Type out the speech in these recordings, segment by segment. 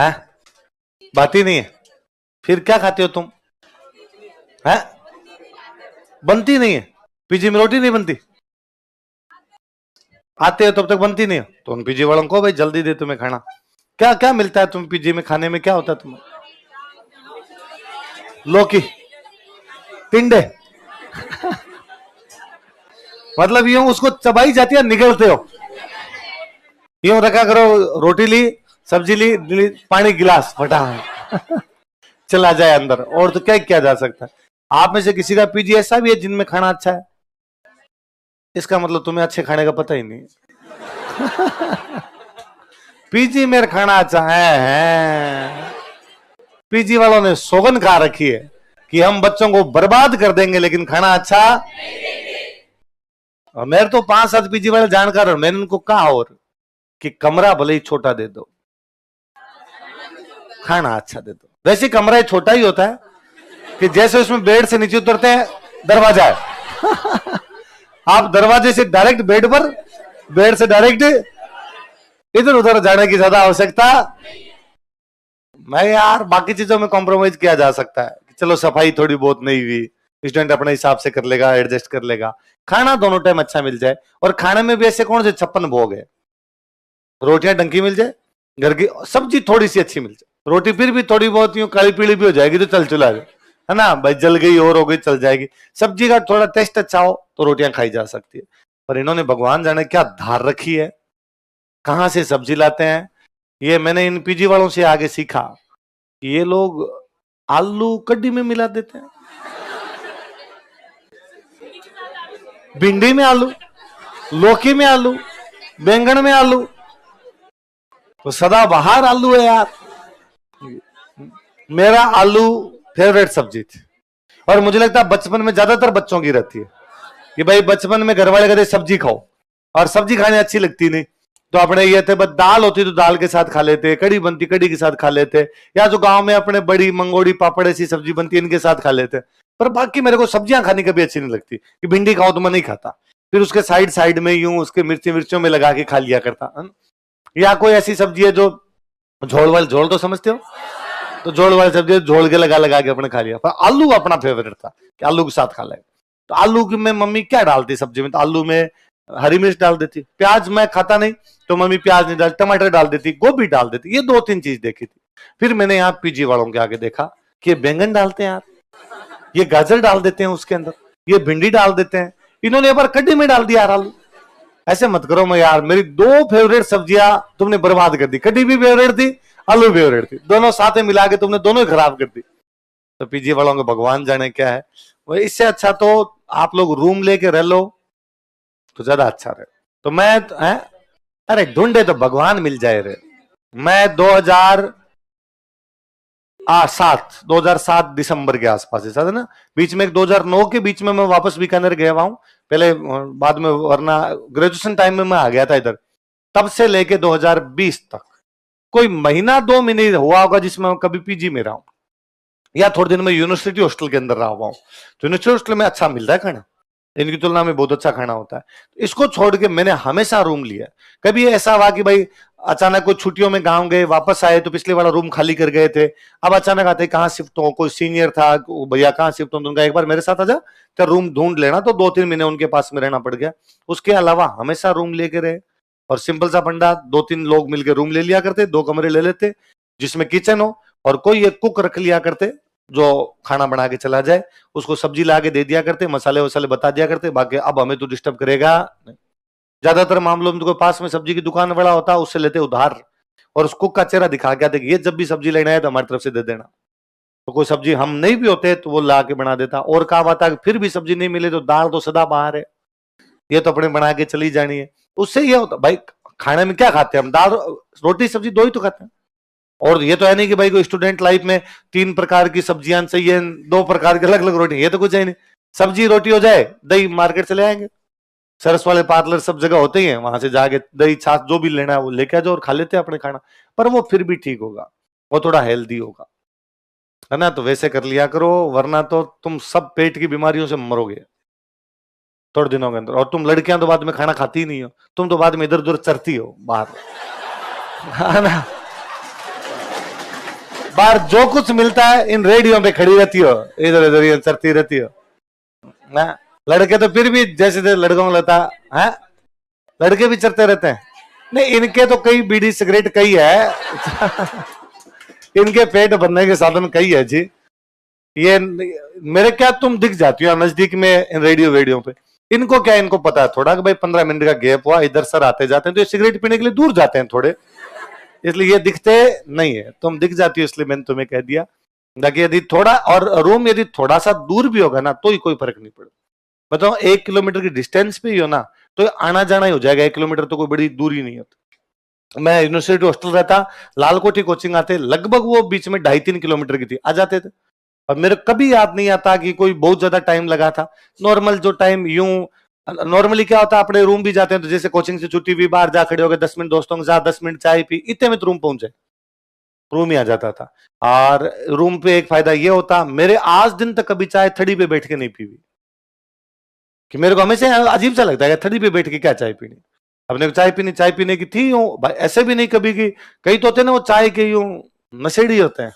है? बात ही नहीं है। फिर क्या खाते हो तुम? है? बनती नहीं है? पीजी में रोटी नहीं बनती? आते हो तब तक बनती नहीं है तो उन पीजी वालों को भाई जल्दी दे तुम्हें खाना। क्या क्या मिलता है तुम पीजी में खाने में? क्या होता है तुम्हें? लौकी, टिंडे, मतलब यूं उसको चबाई जाती है, निगलते हो? यूं रखा करो, रोटी ली, सब्जी ली, पानी गिलास फटा चला जाए अंदर, और तो क्या किया जा सकता है। आप में से किसी का पीजी ऐसा भी है जिनमें खाना अच्छा है? इसका मतलब तुम्हें अच्छे खाने का पता ही नहीं पीजी में खाना अच्छा है। पीजी वालों ने सौगन खा रखी है कि हम बच्चों को बर्बाद कर देंगे लेकिन खाना अच्छा। और मेरे तो 5-7 पीजी वाले जानकार और मैंने उनको कहा और कि कमरा भले ही छोटा दे दो, खाना अच्छा दे दो। वैसे कमरा ही छोटा ही होता है कि जैसे उसमें बेड से नीचे उतरते हैं दरवाजा है आप दरवाजे से डायरेक्ट बेड पर, बेड से डायरेक्ट इधर उधर जाने की ज्यादा आवश्यकता। मैं यार बाकी चीजों में कॉम्प्रोमाइज किया जा सकता है, चलो सफाई थोड़ी बहुत नहीं हुई, स्टूडेंट अपने हिसाब से कर लेगा, एडजस्ट कर लेगा। खाना दोनों टाइम अच्छा मिल जाए, और खाने में भी ऐसे कौन से 56 भोग है। रोटियां डंकी मिल जाए, घर की सब्जी थोड़ी सी अच्छी मिल जाए, रोटी फिर भी थोड़ी बहुत यूं काली पीली भी हो जाएगी तो चल चुला है ना भाई, जल गई और हो गई चल जाएगी। सब्जी का थोड़ा टेस्ट अच्छा हो तो रोटियां खाई जा सकती है। पर इन्होंने भगवान जाने क्या धार रखी है, कहां से सब्जी लाते हैं। ये मैंने इन पीजी वालों से आगे सीखा, ये लोग आलू कड्डी में मिला देते हैं, भिंडी में आलू, लौकी में आलू, बैंगन में आलू, तो सदाबहार आलू है यार। मेरा आलू फेवरेट सब्जी थी, और मुझे लगता है बचपन में ज्यादातर बच्चों की रहती है कि भाई बचपन में घर वाले कहते सब्जी खाओ, और सब्जी खाने अच्छी लगती नहीं तो अपने ये थे, बस दाल होती तो दाल के साथ खा लेते, कड़ी बनती कड़ी के साथ खा लेते, या जो गांव में अपने बड़ी मंगोड़ी पापड़ ऐसी सब्जी बनती इनके साथ खा लेते। पर बाकी मेरे को सब्जियां खानी कभी अच्छी नहीं लगती, कि भिंडी खाओ तो मैं नहीं खाता, फिर उसके साइड साइड में यूं उसके मिर्ची मिर्चों में लगा के खा लिया करता। या कोई ऐसी सब्जी है जो झोल वाली, झोल तो समझते हो, तो झोल वाली सब्जी झोल के लगा लगा के अपने खा लिया। पर आलू अपना फेवरेट था कि आलू के साथ खा ले। तो आलू की में मम्मी क्या डालती सब्जी में, तो आलू में हरी मिर्च डाल देती, प्याज मैं खाता नहीं तो मम्मी प्याज नहीं डालती, टमाटर डाल देती, गोभी डाल देती। ये 2-3 चीज देखी थी। फिर मैंने यहाँ पीजी वालों के आगे देखा कि ये बैंगन डालते हैं यार, ये गाजर डाल देते हैं उसके अंदर, ये भिंडी डाल देते हैं, इन्होंने एक बार कड्डी में डाल दिया यार आलू। ऐसे मत करो, मैं यार मेरी 2 फेवरेट सब्जियां तुमने बर्बाद कर दी, कड्डी भी फेवरेट थी, आलू फेवरेट थी, दोनों साथ में मिला के तुमने दोनों ही खराब कर दी। तो पीजी वालों को भगवान जाने क्या है। वो इससे अच्छा तो आप लोग रूम लेके रह लो तो ज्यादा अच्छा रहे। तो मैं अरे ढूंढे तो भगवान मिल जाए रे। मैं 2007 दिसंबर के आसपास है ना, बीच में 2009 के बीच में मैं वापस बीकानेर गया हुआ हूं पहले, बाद में, वरना ग्रेजुएशन टाइम में मैं आ गया था इधर। तब से लेके 2020 तक कोई महीना 2 महीने हुआ होगा जिसमें मैं कभी पीजी में रहा हूं, या थोड़े दिन में यूनिवर्सिटी हॉस्टल के अंदर रहा हुआ हूं। तो यूनिवर्सिटी हॉस्टल में अच्छा मिलता है खाना, इनकी तुलना में बहुत अच्छा खाना होता है। इसको छोड़ के मैंने हमेशा रूम लिया। कभी ऐसा हुआ कि भाई अचानक कोई छुट्टियों में गांव गए, वापस आए तो पिछले वाला रूम खाली कर गए थे, अब अचानक आते कहाँ शिफ्ट हो, कोई सीनियर था भैया कहाँ शिफ्ट हो, तो उनका एक बार मेरे साथ आ जा तो रूम ढूंढ लेना, तो 2-3 महीने उनके पास में रहना पड़ गया। उसके अलावा हमेशा रूम लेके रहे, और सिंपल सा फंडा, 2-3 लोग मिलकर रूम ले लिया करते, 2 कमरे ले लेते जिसमें किचन हो, और कोई एक कुक रख लिया करते जो खाना बना के चला जाए, उसको सब्जी ला के दे दिया करते, मसाले वसाले बता दिया करते, बाकी अब हमें तो डिस्टर्ब करेगा। ज्यादातर मामलों में तो पास में सब्जी की दुकान वाला होता है, उससे लेते उधार, और उस कुक का चेहरा दिखा के आते, ये जब भी सब्जी लेना है तो हमारी तरफ से दे देना। तो कोई सब्जी हम नहीं भी होते तो वो ला के बना देता। और कहा बात है फिर भी सब्जी नहीं मिले तो दाल तो सदा बाहर है, ये तो अपने बना के चली जानी है। उससे ये होता भाई खाने में क्या खाते हैं हम, दाल रोटी सब्जी 2 ही तो खाते हैं। और ये तो है नहीं कि भाई कोई स्टूडेंट लाइफ में 3 प्रकार की सब्जियां चाहिए, 2 प्रकार की अलग अलग रोटी, ये तो कुछ है नहीं। सब्जी रोटी हो जाए, दही मार्केट चले आएंगे, सरस वाले पार्लर सब जगह होते ही हैं, वहां से जाके दही छाछ जो भी लेना है वो लेके आ जाओ और खा लेते हैं अपने खाना। पर वो फिर भी ठीक होगा, वो थोड़ा हेल्दी होगा, है ना। तो वैसे कर लिया करो, वरना तो तुम सब पेट की बीमारियों से मरोगे थोड़े दिनों के अंदर। और तुम लड़कियां तो बाद में खाना खाती ही नहीं हो, तुम तो बाद में इधर उधर चरती हो बाहर, है ना। बाहर जो कुछ मिलता है इन रेडियो पे खड़ी रहती हो, इधर इधर ये चलती रहती हो ना। लड़के तो फिर भी जैसे जैसे लड़कों को लगता है, लड़के भी चलते रहते हैं। नहीं, इनके तो कई बीड़ी सिगरेट कई है इनके पेट भरने के साधन कई है जी। ये मेरे क्या तुम दिख जाती हो नजदीक में रेडियो वेडियो पे, इनको क्या, इनको पता है थोड़ा कि भाई 15 मिनट का गैप हुआ, इधर सर आते जाते हैं तो ये सिगरेट पीने के लिए दूर जाते हैं थोड़े, इसलिए ये दिखते नहीं है। तुम दिख जाती हो इसलिए मैंने तुम्हें कह दिया। ताकि यदि थोड़ा और रूम यदि थोड़ा सा दूर भी होगा ना तो ही कोई फर्क नहीं पड़ता। बताओ 1 किलोमीटर की डिस्टेंस पे ही हो ना तो आना जाना ही हो जाएगा, 1 किलोमीटर तो कोई बड़ी दूरी नहीं होती। मैं यूनिवर्सिटी हॉस्टल रहता, लालकोठी कोचिंग आते, लगभग वो बीच में 2.5-3 किलोमीटर की थी, आ जाते थे। और मेरे कभी याद नहीं आता कि कोई बहुत ज्यादा टाइम लगा था। नॉर्मल जो टाइम यूं नॉर्मली क्या होता है, अपने रूम भी जाते हैं तो जैसे कोचिंग से छुट्टी हुई, बाहर जा खड़े हो गए 10 मिनट दोस्तों के साथ, 10 मिनट चाय पी, इतने में तो रूम पहुंचे, रूम ही आ जाता था। और रूम पे एक फायदा ये होता, मेरे आज दिन तक कभी चाय थड़ी पे बैठ के नहीं पी हुई, कि मेरे को हमेशा अजीब सा लगता है थड़ी पे बैठ के क्या चाय पीनी। अपने को चाय पीने की थी यूं, ऐसे भी नहीं कभी की, कई तो होते ना वो चाय के यूं नशेड़ी होते हैं,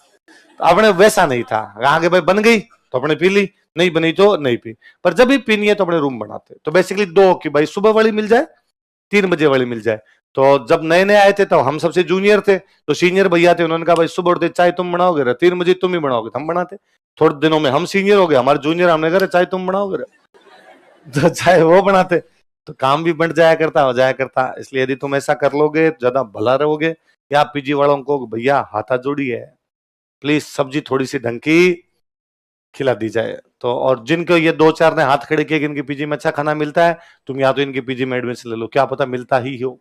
तो अपने वैसा नहीं था। आगे भाई बन गई तो अपने पी ली, नहीं बनी तो नहीं पी, पर जब भी पीनी है तो अपने रूम बनाते। तो बेसिकली 2 कि भाई सुबह वाली मिल जाए, 3 बजे वाली मिल जाए। तो जब नए नए आए थे तो हम सबसे जूनियर थे, तो सीनियर भैया थे, उन्होंने कहा भाई सुबह उठते चाय तुम बनाओगे, 3 बजे तुम ही बनाओगे, हम बनाते। थोड़े दिनों में हम सीनियर हो गए, हमारे जूनियर, हमने कहा चाय तुम बनाओगे, तो चाय वो बनाते, तो काम भी बढ़ जाया करता, हो जाया करता। इसलिए यदि तुम ऐसा कर लोगे ज्यादा भला रहोगे। या पीजी वालों को भैया हाथा जोड़ी है, प्लीज सब्जी थोड़ी सी ढंग की खिला दी जाए। तो और जिनको ये 2-4 ने हाथ खड़े किए कि इनके पीजी में अच्छा खाना मिलता है, तुम या तो इनके पीजी में एडमिशन ले लो, क्या पता मिलता ही हो।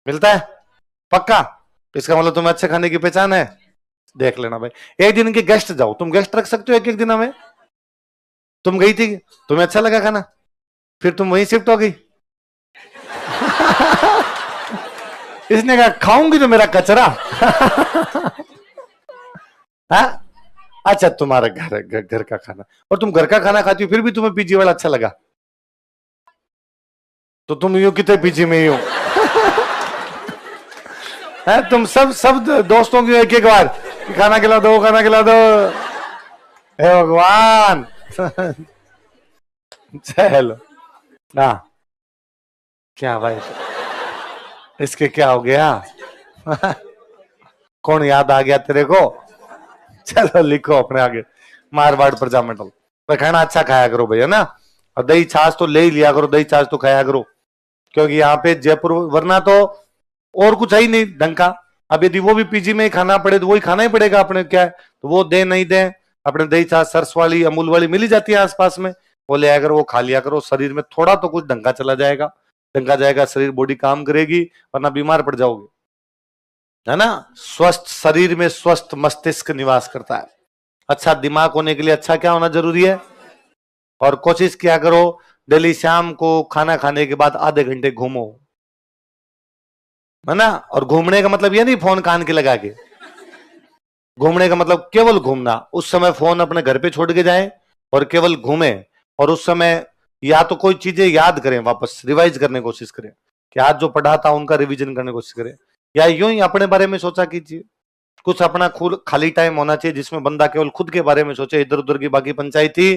मिलता है पक्का, इसका मतलब तुम्हें अच्छे खाने की पहचान है, देख लेना भाई। एक दिन इनके गेस्ट जाओ, तुम गेस्ट रख सकते हो एक दिन हमें। तुम गई थी, तुम्हें अच्छा लगा खाना, फिर तुम वहीं शिफ्ट हो गई इसने कहा खाऊंगी तो मेरा कचरा हाँ? अच्छा तुम्हारा घर का खाना, और तुम घर का खाना खाती हो फिर भी तुम्हें पीजी वाला अच्छा लगा, तो तुम यूं कितने पीजी में ही हो है? तुम सब दोस्तों की एक एक बार खाना खिला दो, खाना खिला दो, हे भगवान चलो। हाँ क्या भाई, इसके क्या हो गया कौन याद आ गया तेरे को? चलो लिखो अपने आगे, मारवाड़ प्रजामंडल पर खाना अच्छा खाया करो भैया ना। और दही छाछ तो ले ही लिया करो, दही छाछ तो खाया करो, क्योंकि यहाँ पे जयपुर वरना तो और कुछ है ही नहीं ढंग का। अब यदि वो भी पीजी में ही खाना पड़े तो वही खाना ही पड़ेगा अपने, क्या है तो वो दे नहीं दे, अपने दही छाछ सर्स वाली अमूल वाली मिल ही जाती है आसपास में, वो ले आया करो, वो खा लिया करो। शरीर में थोड़ा तो कुछ ढंगा चला जाएगा, ढंगा जाएगा शरीर, बॉडी काम करेगी, वरना बीमार पड़ जाओगे, है ना। स्वस्थ शरीर में स्वस्थ मस्तिष्क निवास करता है। अच्छा दिमाग होने के लिए अच्छा क्या होना जरूरी है? और कोशिश किया करो डेली शाम को खाना खाने के बाद आधे घंटे घूमो, है ना। और घूमने का मतलब ये नहीं फोन कान के लगा के, घूमने का मतलब केवल घूमना, उस समय फोन अपने घर पे छोड़ के जाएं और केवल घूमें। और उस समय या तो कोई चीजें याद करें, वापस रिवाइज करने की कोशिश करें, कि आज जो पढ़ा था उनका रिवीजन करने की कोशिश करें, या यूं ही अपने बारे में सोचा कीजिए। कुछ अपना खाली टाइम होना चाहिए जिसमें बंदा केवल खुद के बारे में सोचे, इधर उधर की बाकी पंचायती।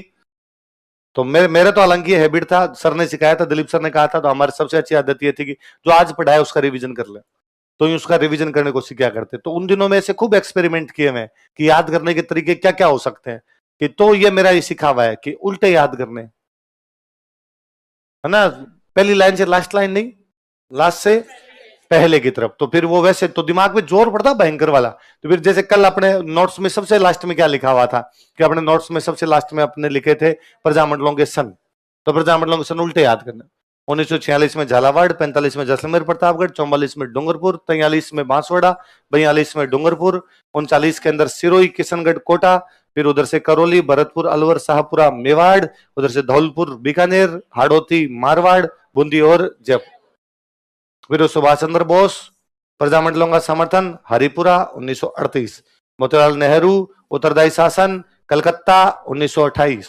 तो मेरे तो हालांकि हैबिट था, सर ने सिखाया था, दिलीप सर ने कहा था, तो हमारी सबसे अच्छी आदत ये थी कि जो आज पढ़ा है उसका रिवीजन कर ले, तो उसका रिवीजन करने को क्या करते। तो उन दिनों में ऐसे खूब एक्सपेरिमेंट किए मैं कि याद करने के तरीके क्या क्या हो सकते हैं, कि तो ये मेरा ये सिखा हुआ है कि उल्टे याद करने, है ना, पहली लाइन से लास्ट लाइन नहीं, लास्ट से पहले की तरफ। तो फिर वो वैसे तो दिमाग में जोर पड़ता भयंकर वाला। तो फिर जैसे कल अपने नोट्स में सबसे लास्ट में क्या लिखा हुआ था, कि अपने नोट्स में सबसे लास्ट में अपने लिखे थे प्रजामंडलों के सन, तो प्रजामंडलों के सन उल्टे याद करना। 1946 में झालावाड़, 45 में जैसलमेर प्रतापगढ़, 44 में डूंगरपुर, 43 में बांसवाड़ा, 42 में डूंगरपुर, 39 के अंदर सिरोही, किशनगढ़, कोटा, फिर उधर से करौली, भरतपुर, अलवर, शाहपुरा, मेवाड़, उधर से धौलपुर, बीकानेर, हाड़ौती, मारवाड़, बूंदी और जयपुर। फिर सुभाष चंद्र बोस, प्रजामंडलों का समर्थन, हरिपुरा 1938, मोतीलाल नेहरू, उत्तरदायी शासन, कलकत्ता 1928।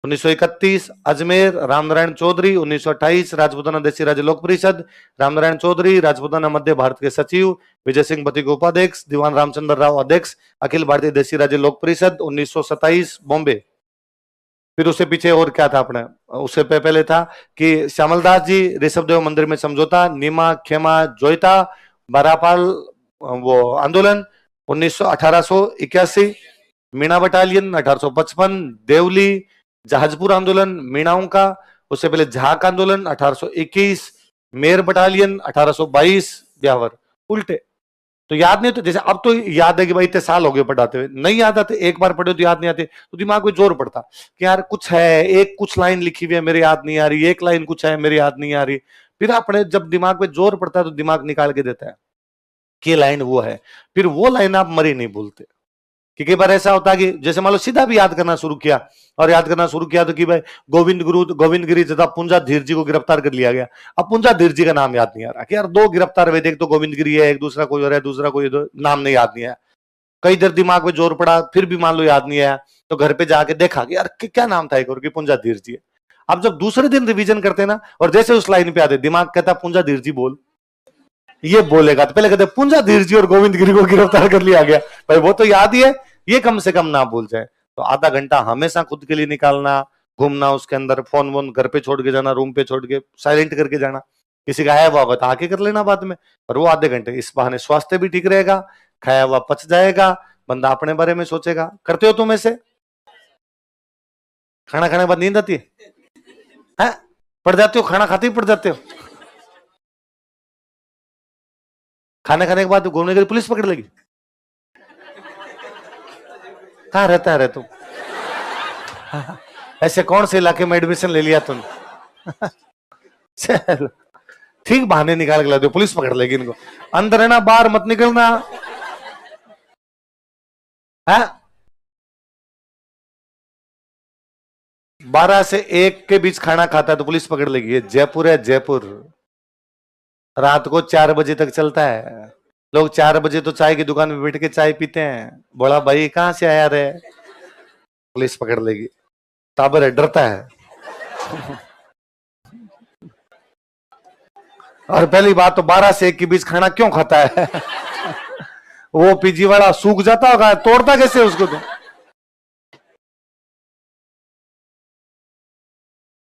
1931 अजमेर रामनारायण चौधरी। 1928 राजपूताना देशी राज्य लोक परिषद रामनारायण चौधरी राजपूताना मध्य भारत के सचिव, विजय सिंह पति के उपाध्यक्ष, दीवान रामचंद्र राव अध्यक्ष, अखिल भारतीय देशी राज्य लोक परिषद। 1927 बॉम्बे। फिर उससे पीछे और क्या था अपने, उससे पहले था कि श्यामलदास जी ऋषभदेव मंदिर में समझौता, नीमा खेमा जोईता बारापाल वो आंदोलन 1881, मीणा बटालियन 1855, देवली जहाजपुर आंदोलन मीणाओं का, उससे पहले झाक आंदोलन 1821, मेर बटालियन 1822 ब्यावर। उल्टे तो याद नहीं, तो जैसे अब तो याद है कि भाई इतने साल हो गए पढ़ाते हुए, नहीं याद आते, एक बार पढ़े तो याद नहीं आते, तो दिमाग में जोर पड़ता कि यार कुछ है, एक कुछ लाइन लिखी हुई है मेरे याद नहीं आ रही, एक लाइन कुछ है मेरे याद नहीं आ रही। फिर अपने जब दिमाग में जोर पड़ता है तो दिमाग निकाल के देता है कि लाइन वो है, फिर वो लाइन आप मरी नहीं भूलते। कि कई बार ऐसा होता है कि जैसे मान लो सीधा भी याद करना शुरू किया और याद करना शुरू किया तो कि भाई गोविंद गिरी तथा पुंजा धीर जी को गिरफ्तार कर लिया गया। अब पुंजा धीर जी का नाम याद नहीं आ रहा कि यार दो गिरफ्तार हुए, एक तो गोविंद गिरी है, एक दूसरा कोई और है, दूसरा कोई नाम नहीं याद नहीं है। कई देर दिमाग में जोर पड़ा, फिर भी मान लो याद नहीं आया, तो घर पे जाके देखा कि यार क्या नाम था एक और, कि पुंजा धीर जी है। अब जब दूसरे दिन रिवीजन करते ना और जैसे उस लाइन पे आते, दिमाग कहता पुंजा धीर जी बोल, ये बोलेगा तो पहले कहते पुंजा धीर जी और गोविंद गिरी को गिरफ्तार कर लिया गया, भाई वो तो याद ही है, ये कम से कम ना भूल जाए। तो आधा घंटा हमेशा खुद के लिए निकालना, घूमना, उसके अंदर फोन वोन घर पे छोड़ के जाना, रूम पे छोड़ के साइलेंट करके जाना, किसी का है वो आके कर लेना बाद में, और वो आधे घंटे, इस बहाने स्वास्थ्य भी ठीक रहेगा, खाया हुआ पच जाएगा, बंदा अपने बारे में सोचेगा। करते हो तुम ऐसे? खाना खाने के बाद नींद आती है? पड़ जाते हो? खाना खाते ही पड़ जाते हो? खाना खाने के बाद घूमने के लिए पुलिस पकड़ लेगी? कहाँ रहता है रे तुम? ऐसे कौन से इलाके में एडमिशन ले लिया तुम? चलो ठीक, बहाने निकाल के ला दो, पुलिस पकड़ लेगी इनको। अंदर है ना, बाहर मत निकलना है। 12 से 1 के बीच खाना खाता है तो पुलिस पकड़ लेगी। ये जयपुर है, जयपुर। रात को 4 बजे तक चलता है। लोग 4 बजे तो चाय की दुकान में बैठ के चाय पीते हैं। बोला भाई कहां से आया रे? पुलिस पकड़ लेगी। ताबर है, डरता है। और पहली बात तो 12 से 1 के बीच खाना क्यों खाता है? वो पीजी वाला सूख जाता होगा, तोड़ता कैसे उसको? तो